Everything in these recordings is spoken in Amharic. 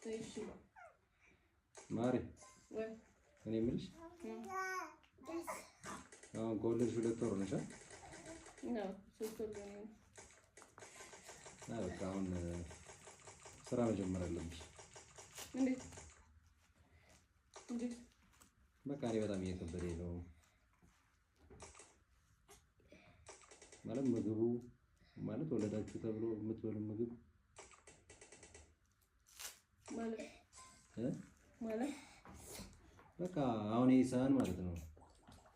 እሺ ማሪ ወይ እኔ የምልሽ አሁን ከወለድሽ 2 ወር ነሽ? ነው 3 ወር ነው። በቃ አሁን ስራ መጀመር አለብሽ። እንዴት? በቃ እኔ በጣም እየከበደኝ ነው ማለት ምግቡ ማለት ወለዳችሁ ተብሎ የምትበሉ ምግብ ማለት በቃ አሁን ይሄ ሰሃን ማለት ነው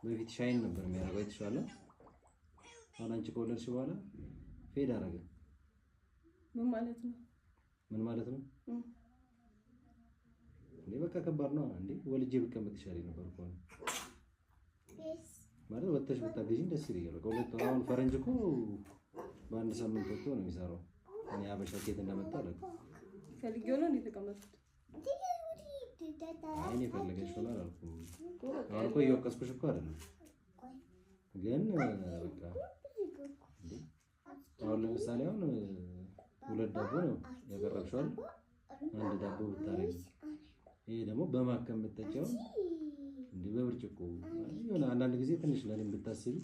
በፊት ሻይን ነበር የሚያደርገው የተሻለ። አሁን አንቺ ከወለድሽ በኋላ ፌድ አደረገ። ምን ማለት ነው? ምን ማለት ነው? እኔ በቃ ከባድ ነው እንዴ። ወልጄ ብቀመጥ ይሻለኝ ነበር እኮ ማለት ወጥተሽ ብታገዢኝ ደስ ይለኛል። በቃ 2 ወር። አሁን ፈረንጅ እኮ በአንድ ሳምንት ወጥቶ ነው የሚሰራው። እኔ አበሻ ኬት እንደመጣ አለ ፈልጌው ነው የተቀመጥኩት። እኔ ፈለገሽ ሆነ አላልኩም። አሁን እኮ እየወቀስኩሽ እኮ አይደለም ግን በቃ አሁን ለምሳሌ አሁን 2 ዳቦ ነው ያቀረብሽው አይደል? 1 ዳቦ ብታረጊ ይሄ ደግሞ በማከም ብትጠጪው እንዴ በብርጭቆ የሆነ አንዳንድ ጊዜ ትንሽ ለኔም ብታስቢ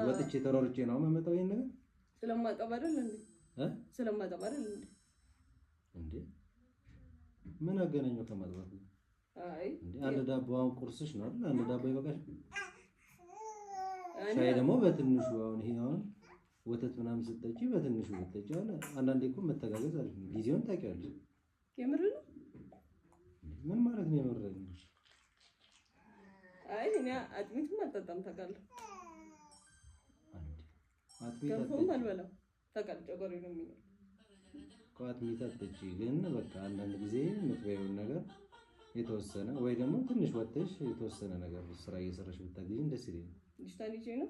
ወጥቼ ተሯርጬ ነው የምመጣው። ይሄን ነገር ስለማቀባረል እንዴ ስለማቀባረል እንዴ ምን አገናኘው ከማጥባት? አይ እንዴ 1 ዳቦ አሁን ቁርስሽ ነው አይደል? 1 ዳቦ ይበቃሽ። ሻይ ደግሞ በትንሹ አሁን ይሄ አሁን ወተት ምናምን ስትጠጪ በትንሹ ብትጠጪ አለ። አንዳንዴ እኮ መተጋገዝ አለ። ጊዜውን ታውቂያለሽ። የምር ነው? ምን ማለት ነው የምር ነው? አይ እኔ አጥሚትም አልጠጣም ታውቃለህ። አጥሚት ገንፎም አልበላም ታውቃለህ። ጨጓራዬ ነው የሚለው አጥሚት አትጠጪ። ግን በቃ አንዳንድ ጊዜ የምትበይውን ነገር የተወሰነ ወይ ደግሞ ትንሽ ወጥተሽ የተወሰነ ነገር ስራ እየሰራሽ ብታገኝ ደስ ይለኛል። ልጅ ነው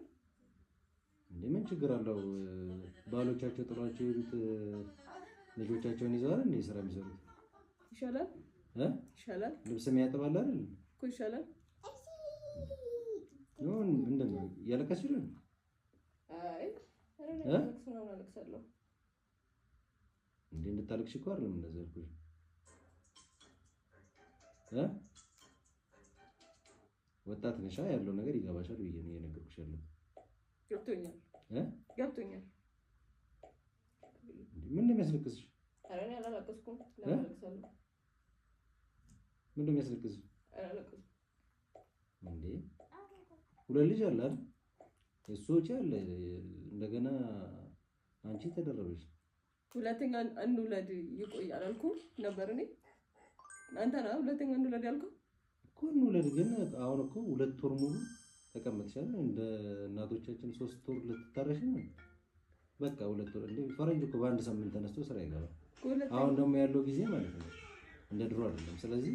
እንዴ ምን ችግር አለው? ባሎቻቸው ጥሏቸው የሄዱት ልጆቻቸውን ይዘዋል እንዴ ስራ የሚሰሩት? ይሻላል ይሻላል። ልብስ የሚያጥባል አይደል እኮ ይሻላል። ኖን እንደምን ያለቀሽ ነው? አይ ነው አለቅሳለሁ። እንዴ እንድታለቅሽ እኮ አይደለም እንደዛ ያልኩሽ ወጣት ነሻ ያለው ነገር ይገባሻል ብዬ ነው የነገርኩሽ ያለው። ገብቶኛል ገብቶኛል። ምን እንደሚያስለቅስሽ? ኧረ እኔ አላለቀስኩም። ለማለቅሳለሁ። ምን እንደሚያስለቅስሽ? አላለቀስኩም እንዴ 2 ልጅ አለ አይደል? እሱ ወጪ አለ እንደገና አንቺ ተደረበሽ። ሁለተኛ እንውለድ ይቆያል አልኩህ ነበር እኔ አንተ ነው ሁለተኛ እንውለድ ያልኩህ እኮ። እንውለድ ግን አሁን እኮ 2 ወር ሙሉ ተቀመጥሻል። እንደ እናቶቻችን 3 ወር ልትታረሽ ነው። በቃ 2 ወር እንዴ ፈረንጅ እኮ በአንድ ሳምንት ተነስቶ ስራ ይገባል። አሁን ደግሞ ያለው ጊዜ ማለት ነው እንደ ድሮ አይደለም። ስለዚህ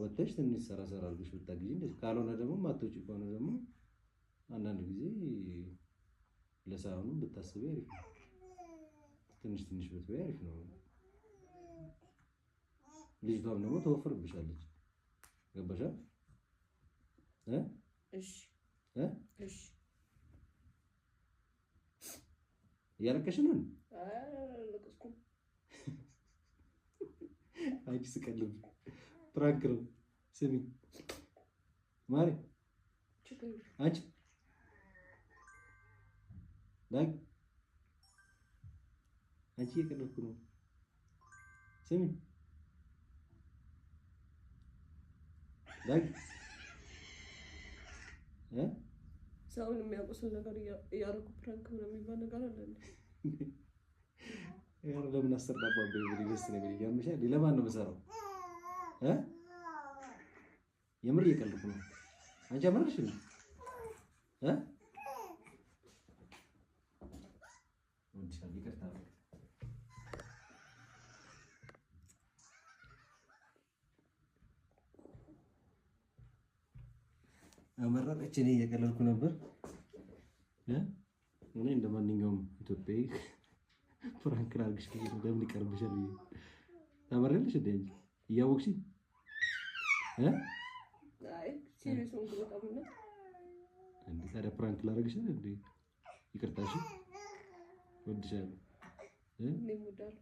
ወጥተሽ ትንሽ ሰራ አድርገሽ ብታግዢ እንዴ። ካልሆነ ደግሞ ማትወጪ ከሆነ ደግሞ አንዳንድ ጊዜ ለሳውኑ ብታስቢ አሪፍ ነው። ትንሽ ብትበይ አሪፍ ነው። ልጅቷም ደግሞ ተወፍርብሻለች። ገባሻ? እሺ እሺ እያለቀሽ ነው? አላለቀስኩም። አንቺ ስቀልብ ፕራንክ ነው። ስሚ ማሪ አንቺ ዳግ አንቺ እየቀለድኩ ነው። ስሚ ዳግ ሰውን የሚያውቁስል ነገር እያደረኩ ፕራንክ ነው የሚባል ነገር አለ እንዴ? ያው ለምን አሰርዳባው በይብሪስ ነው በይያምሻል። ለማን ነው መሰራው? የምር እየቀለድኩ ነው። አንቺ አመረሽ ነው ወንድሻል ይቅርታ። አመረረች። እኔ እየቀለድኩ ነበር። እኔ እንደማንኛውም ኢትዮጵያዊ ፍራንክ ላድርግሽ ብዬ ነው። ለምን ይቀርብሻል ብዬ ታመሪያለሽ እንዴ አንቺ እያወቅሽ? አይ ሲሪየስ ነው በጣም ነው እንዴ። ታዲያ ፍራንክ ላድርግሽ እንዴ? ይቅርታሽ ወድሻለሁ። እኔም ወዳለሁ።